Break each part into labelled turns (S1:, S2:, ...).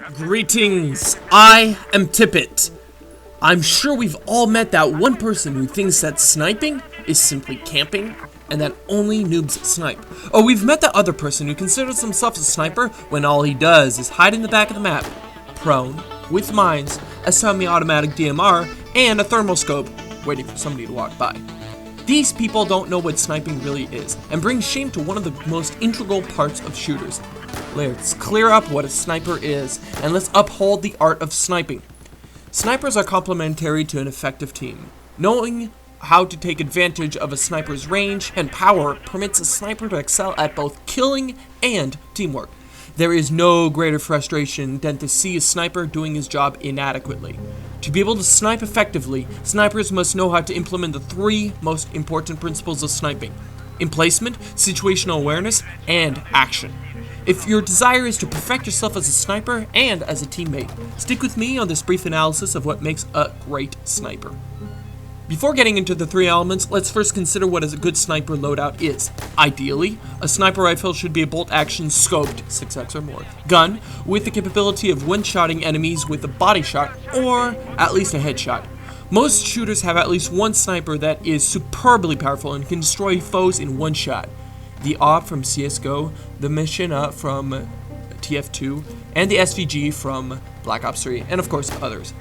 S1: Greetings, I am TiPit. I'm sure we've all met that one person who thinks that sniping is simply camping and that only noobs snipe. Or we've met that other person who considers himself a sniper when all he does is hide in the back of the map, prone, with mines, a semi-automatic DMR, and a thermal scope, waiting for somebody to walk by. These people don't know what sniping really is, and bring shame to one of the most integral parts of shooters. Let's clear up what a sniper is, and let's uphold the art of sniping. Snipers are complementary to an effective team. Knowing how to take advantage of a sniper's range and power permits a sniper to excel at both killing and teamwork. There is no greater frustration than to see a sniper doing his job inadequately. To be able to snipe effectively, snipers must know how to implement the three most important principles of sniping: emplacement, situational awareness, and action. If your desire is to perfect yourself as a sniper and as a teammate, stick with me on this brief analysis of what makes a great sniper. Before getting into the three elements, let's first consider what a good sniper loadout is. Ideally, a sniper rifle should be a bolt-action scoped 6x or more gun with the capability of one-shotting enemies with a body shot or at least a headshot. Most shooters have at least one sniper that is superbly powerful and can destroy foes in one shot. The AWP from CSGO, the Mission from TF2, and the SVG from Black Ops 3, and of course others.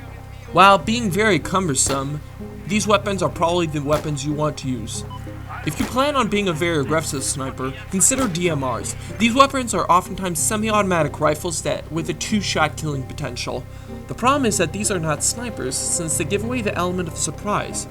S1: While being very cumbersome, these weapons are probably the weapons you want to use. If you plan on being a very aggressive sniper, consider DMRs. These weapons are oftentimes semi-automatic rifles with a two-shot killing potential. The problem is that these are not snipers, since they give away the element of surprise.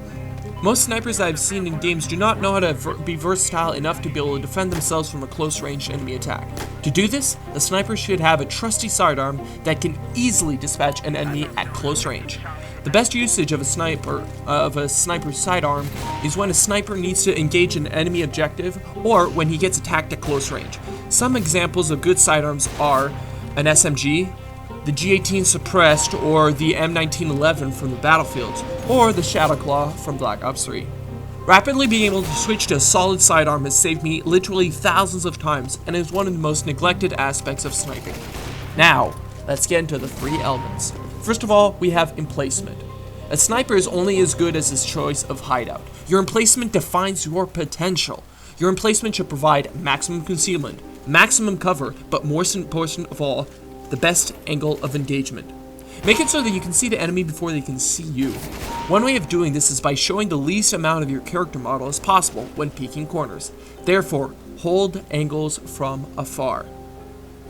S1: Most snipers I've seen in games do not know how to be versatile enough to be able to defend themselves from a close-range enemy attack. To do this, a sniper should have a trusty sidearm that can easily dispatch an enemy at close range. The best usage of a sniper's sidearm is when a sniper needs to engage an enemy objective or when he gets attacked at close range. Some examples of good sidearms are an SMG, the G18 Suppressed, or the M1911 from the Battlefields, or the Shadowclaw from Black Ops 3. Rapidly being able to switch to a solid sidearm has saved me literally thousands of times and is one of the most neglected aspects of sniping. Now, let's get into the three elements. First of all, we have emplacement. A sniper is only as good as his choice of hideout. Your emplacement defines your potential. Your emplacement should provide maximum concealment, maximum cover, but most important of all, the best angle of engagement. Make it so that you can see the enemy before they can see you. One way of doing this is by showing the least amount of your character model as possible when peeking corners. Therefore, hold angles from afar.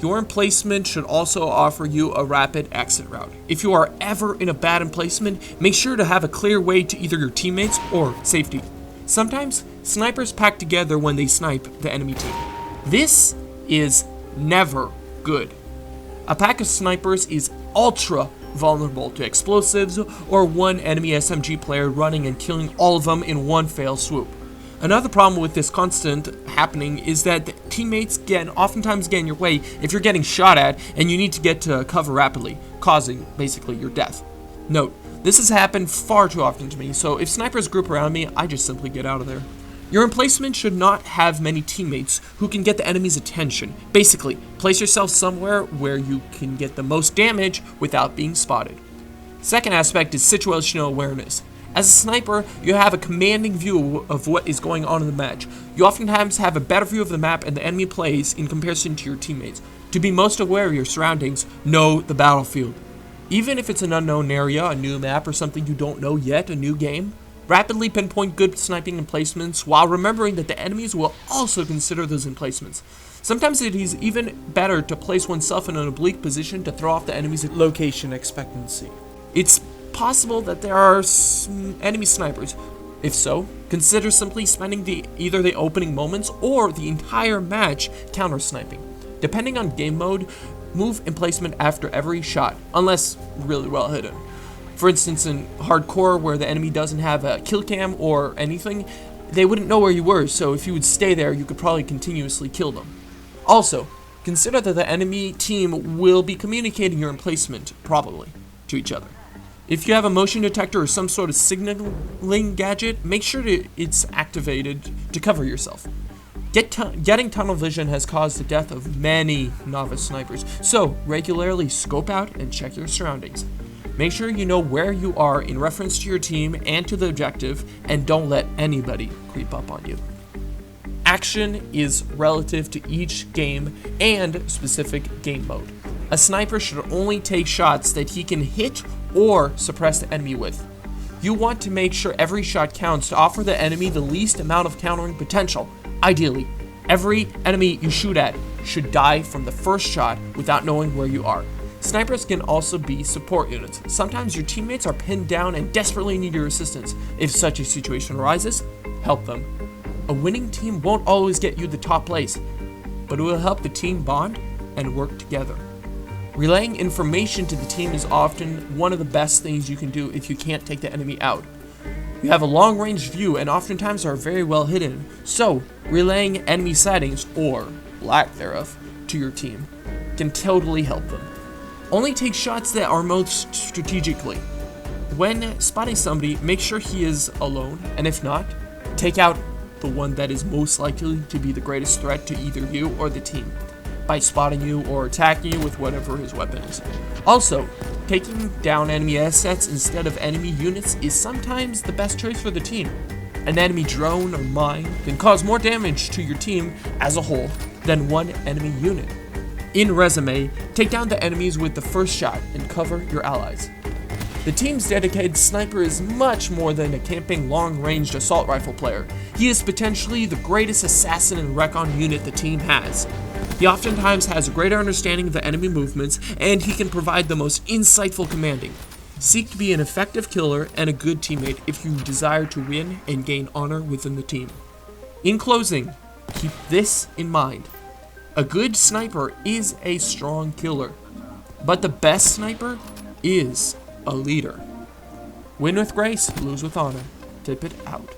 S1: Your emplacement should also offer you a rapid exit route. If you are ever in a bad emplacement, make sure to have a clear way to either your teammates or safety. Sometimes, snipers pack together when they snipe the enemy team. This is never good. A pack of snipers is ultra vulnerable to explosives or one enemy SMG player running and killing all of them in one fell swoop. Another problem with this constant happening is that teammates oftentimes get in your way if you're getting shot at and you need to get to cover rapidly, causing basically your death. Note, this has happened far too often to me, so if snipers group around me, I just simply get out of there. Your emplacement should not have many teammates who can get the enemy's attention. Basically, place yourself somewhere where you can get the most damage without being spotted. Second aspect is situational awareness. As a sniper, you have a commanding view of what is going on in the match. You oftentimes have a better view of the map and the enemy plays in comparison to your teammates. To be most aware of your surroundings, know the battlefield. Even if it's an unknown area, a new map, or something you don't know yet, a new game, rapidly pinpoint good sniping emplacements while remembering that the enemies will also consider those emplacements. Sometimes it is even better to place oneself in an oblique position to throw off the enemy's location expectancy. It's possible that there are enemy snipers. If so, consider simply spending either the opening moments or the entire match counter-sniping. Depending on game mode, move emplacement after every shot, unless really well hidden. For instance, in hardcore, where the enemy doesn't have a kill cam or anything, they wouldn't know where you were, so if you would stay there, you could probably continuously kill them. Also, consider that the enemy team will be communicating your emplacement, probably, to each other. If you have a motion detector or some sort of signaling gadget, make sure it's activated to cover yourself. Getting tunnel vision has caused the death of many novice snipers, so regularly scope out and check your surroundings. Make sure you know where you are in reference to your team and to the objective, and don't let anybody creep up on you. Action is relative to each game and specific game mode. A sniper should only take shots that he can hit or suppress the enemy with. You want to make sure every shot counts to offer the enemy the least amount of countering potential. Ideally, every enemy you shoot at should die from the first shot without knowing where you are. Snipers can also be support units. Sometimes your teammates are pinned down and desperately need your assistance. If such a situation arises, help them. A winning team won't always get you the top place, but it will help the team bond and work together. Relaying information to the team is often one of the best things you can do if you can't take the enemy out. You have a long-range view and oftentimes are very well hidden, so relaying enemy sightings, or lack thereof, to your team can totally help them. Only take shots that are most strategically. When spotting somebody, make sure he is alone, and if not, take out the one that is most likely to be the greatest threat to either you or the team, by spotting you or attacking you with whatever his weapon is. Also, taking down enemy assets instead of enemy units is sometimes the best choice for the team. An enemy drone or mine can cause more damage to your team as a whole than one enemy unit. In resume, take down the enemies with the first shot and cover your allies. The team's dedicated sniper is much more than a camping long-range assault rifle player. He is potentially the greatest assassin and recon unit the team has. He oftentimes has a greater understanding of the enemy movements, and he can provide the most insightful commanding. Seek to be an effective killer and a good teammate if you desire to win and gain honor within the team. In closing, keep this in mind. A good sniper is a strong killer, but the best sniper is a leader. Win with grace, lose with honor. TiPit out.